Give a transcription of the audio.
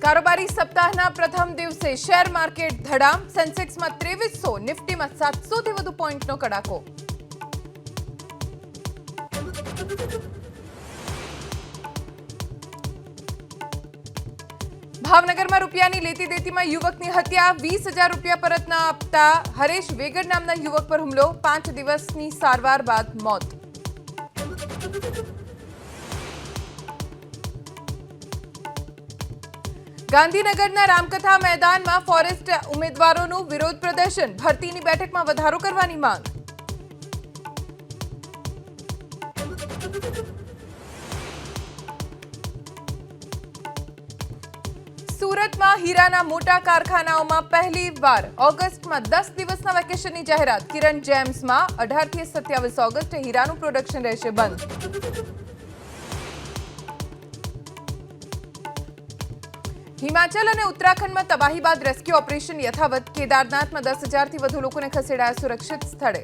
कारोबारी सप्ताहના પ્રથમ દિવસે શેર માર્કેટ ધડામ, સેન્સેક્સમાં 2300, નિફ્ટીમાં 700 થી વધુ પોઈન્ટનો કડાકો. ભાવનગરમાં રૂપિયાની લેતી દેતીમાં યુવકની હત્યા, 20,000 રૂપિયા પરત ન આપતા હરેશ વેગડ નામના યુવક પર હુમલો, 5 દિવસની સારવાર બાદ મોત. ગાંધીનગરના રામકથા મેદાનમાં ફોરેસ્ટ ઉમેદવારોનું વિરોધ પ્રદર્શન, ભરતીની બેઠકમાં વધારો કરવાની માંગ. સુરતમાં હીરાના મોટા કારખાનાઓમાં પહેલીવાર ઓગસ્ટમાં 10 દિવસના વેકેશનની જાહેરાત. કિરણ જેમ્સમાં 18 થી 27 ઓગસ્ટે હીરાનું પ્રોડક્શન રહેશે બંધ. હિમાચલ અને ઉત્તરાખંડમાં તબાહી બાદ રેસ્ક્યુ ઓપરેશન યથાવત. કેદારનાથમાં 10,000 થી વધુ લોકોને ખસેડાયા સુરક્ષિત સ્થળે.